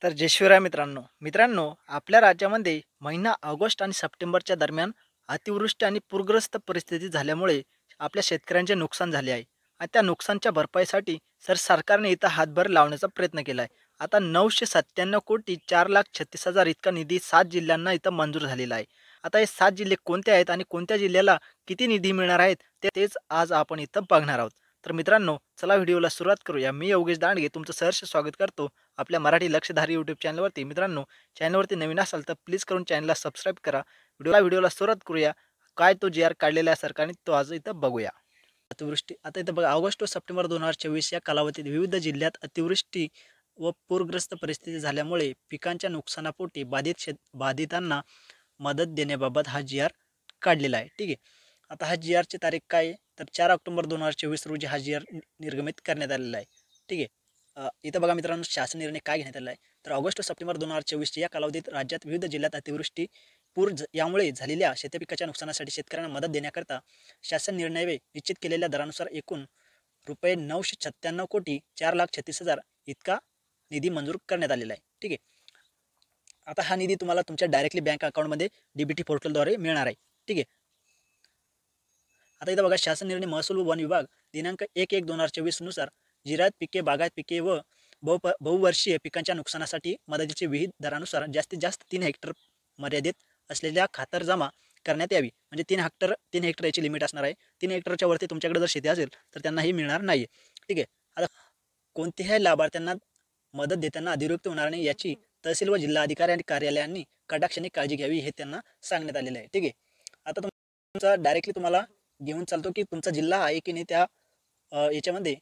तर जय शिवराय मित्रांनो, आपल्या राज्यामध्ये महिना ऑगस्ट आणि सप्टेंबरच्या दरम्यान अतिवृष्टी आणि पूरग्रस्त परिस्थिती झाल्यामुळे आपल्या शेतकऱ्यांचे नुकसान झाले आहे आणि त्या नुकसानच्या भरपाईसाठी सरकारने इथं हातभार लावण्याचा प्रयत्न केला आहे. आता 997 कोटी 4,36,000 इतका निधी 7 जिल्ह्यांना इथं मंजूर झालेला आहे. आता हे 7 जिल्हे कोणते आहेत आणि कोणत्या जिल्ह्याला किती निधी मिळणार आहेत तेच आज आपण इथं बघणार आहोत. तर मित्रांनो, चला व्हिडिओला सुरुवात करूया. मी योगेश दांडगे तुमचं सहर्ष स्वागत करतो आपल्या मराठी लक्षधारी यूट्यूब चॅनलवरती. मित्रांनो, चॅनलवरती नवीन असाल तर प्लीज करून चॅनलला सबस्क्राईब करा. व्हिडिओला सुरुवात करूया. काय तो जी आर काढलेला आहे सरकारने तो आज इथं बघूया. अतिवृष्टी आता इथं बघा, ऑगस्ट व सप्टेंबर 2024 या कालावधीत विविध जिल्ह्यात अतिवृष्टी व पूरग्रस्त परिस्थिती झाल्यामुळे पिकांच्या नुकसानापोटी बाधितांना मदत देण्याबाबत हा जी आर काढलेला आहे. ठीक आहे. आता हा जी आरची तारीख काय आहे तर 4 ऑक्टोबर 2024 रोजी हा जी आर निर्गमित करण्यात आलेला आहे. ठीक आहे. इथं बघा मित्रांनो, शासन निर्णय काय घेण्यात आला आहे तर ऑगस्ट सप्टेंबर 2024 या कालावधीत राज्यात विविध जिल्ह्यात अतिवृष्टी यामुळे झालेल्या शेतपिकाच्या नुकसानासाठी शेतकऱ्यांना मदत देण्याकरता शासन निर्णय निश्चित केलेल्या दरानुसार एकूण रुपये 996,4,36,000 इतका निधी मंजूर करण्यात आलेला आहे. ठीक आहे. आता हा निधी तुम्हाला तुमच्या डायरेक्टली बँक अकाउंटमध्ये डीबीटी पोर्टलद्वारे मिळणार आहे. ठीक आहे. आता इथं बघा, शासन निर्णय महसूल व वन विभाग दिनांक 1/1/2024 नुसार जिरायत पिके, बागायत पिके व बहुवर्षीय पिकांच्या नुकसानासाठी मदतीचे विहित दरानुसार जास्तीत जास्त 3 हेक्टर मर्यादित असलेल्या खातर जमा करण्यात यावी. म्हणजे 3 हेक्टर याची लिमिट असणार आहे. 3 हेक्टरच्या वरती तुमच्याकडे जर शेती असेल तर त्यांना ही मिळणार नाही. ठीक आहे. आता कोणत्याही लाभार्थ्यांना मदत देताना अतिरिक्त होणार नाही याची तहसील व जिल्हा अधिकारी कार्यालयांनी कटाक्षाने काळजी घ्यावी हे त्यांना सांगण्यात आलेलं आहे. ठीक आहे. आता तुमचा डायरेक्टली तुम्हाला घेऊन चालतो की तुमचा जिल्हा आहे की नाही त्या याच्यामध्ये.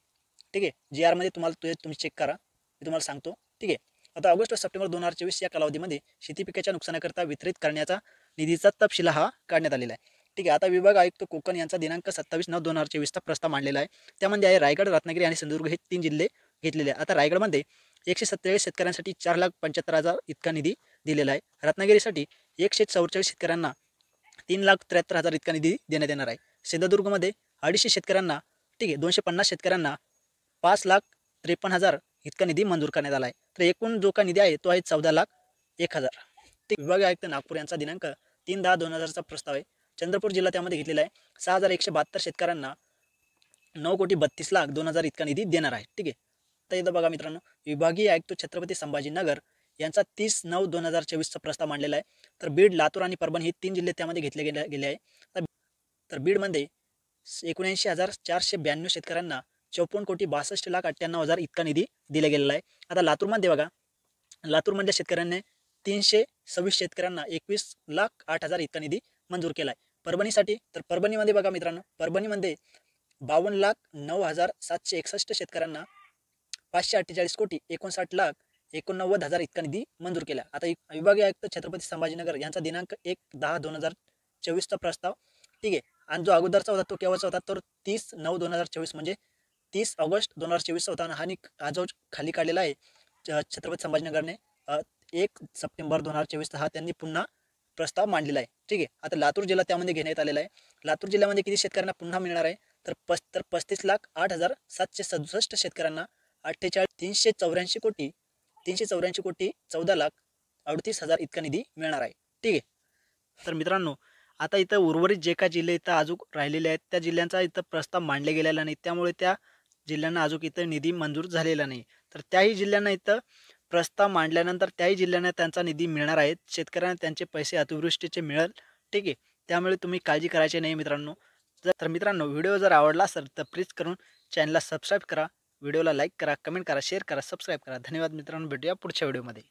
ठीक आहे. जी आरमध्ये तुम्ही चेक करा, मी तुम्हाला सांगतो. ठीक आहे. आता ऑगस्ट व सप्टेंबर 2024 या कालावधीमध्ये शेती पिकाच्या नुकसानाकरता वितरित करण्याचा निधीचा तपशील हा काढण्यात आलेला आहे. ठीक आहे. आता विभाग आयुक्त कोकण यांचा दिनांक 27/9/2024 प्रस्ताव मांडलेला आहे. त्यामध्ये आहे रायगड, रत्नागिरी आणि सिंधुदुर्ग हे 3 जिल्हे घेतलेले आहे. आता रायगडमध्ये 147 शेतकऱ्यांसाठी 4,75,000 इतका निधी दिलेला आहे. रत्नागिरीसाठी 144 शेतकऱ्यांना 3,73,000 इतका निधी देण्यात येणार आहे. सिंधुदुर्गमध्ये 250 शेतकऱ्यांना, ठीक आहे, 250 शेतकऱ्यांना 5,53,000 इतका निधी मंजूर करण्यात आला आहे. तर एकूण जो का निधी आहे तो आहे 14,01,000. ते विभाग आयुक्त नागपूर यांचा दिनांक 3/10/2000चा प्रस्ताव आहे. चंद्रपूर जिल्हा त्यामध्ये घेतलेला आहे. 6,172 शेतकऱ्यांना 9,32,02,000 इतका निधी देणार आहे. ठीक आहे. तर इथं बघा मित्रांनो, विभागीय आयुक्त छत्रपती संभाजीनगर यांचा 30/9/2024चा प्रस्ताव मांडलेला आहे. तर बीड, लातूर आणि परभणी हे 3 जिल्हे त्यामध्ये घेतले गेले आहे. तर बीडमध्ये 79,492 शेतकऱ्यांना 54,62,98,000 इतका निधी दिला गेलेला आहे. आता लातूरमध्ये बघा, लातूरमधल्या शेतकऱ्यांनी 326 शेतकऱ्यांना 21,08,000 इतका निधी मंजूर केला आहे. परभणीसाठी तर परभणीमध्ये बघा मित्रांनो, परभणीमध्ये 52,09,761 शेतकऱ्यांना 548,59,89,000 इतका निधी मंजूर केला. आता विभागीय आयुक्त छत्रपती संभाजीनगर यांचा दिनांक 1/10/2024चा प्रस्ताव. ठीक आहे. आणि जो अगोदरचा होता तो केव्हाचा होता तर 30/9/2024 म्हणजे 30 ऑगस्ट 2024 होता. आणि हा जो खाली काढलेला आहे छत्रपती संभाजीनगरने 1 सप्टेंबर 2024 हा त्यांनी पुन्हा प्रस्ताव मांडलेला आहे. ठीक आहे. आता लातूर जिल्हा त्यामध्ये घेण्यात आलेला आहे. लातूर जिल्ह्यामध्ये किती शेतकऱ्यांना पुन्हा मिळणार आहे तर 35,08,767 शेतकऱ्यांना 384,कोटी 14,38,000 इतका निधी मिळणार आहे. ठीक आहे. तर मित्रांनो, आता इथं उर्वरित जे काही जिल्हे इथं अजून राहिलेले आहेत त्या जिल्ह्यांचा इथं प्रस्ताव मांडले गेलेला नाही. त्यामुळे त्या जिल्ह्यांना अजून इथं निधी मंजूर झालेला नाही. तर त्याही जिल्ह्यांना इथं प्रस्ताव मांडल्यानंतर त्याही जिल्ह्यांना त्यांचा निधी मिळणार आहे. शेतकऱ्यांना त्यांचे पैसे अतिवृष्टीचे मिळेल. ठीक आहे. त्यामुळे तुम्ही काळजी करायची नाही मित्रांनो. तर मित्रांनो, व्हिडिओ जर आवडला असेल तर प्लीज करून चॅनलला सबस्क्राईब करा, व्हिडिओला लाईक करा, कमेंट करा, शेअर करा, सबस्क्राईब करा. धन्यवाद मित्रांनो. भेटूया पुढच्या व्हिडिओमध्ये.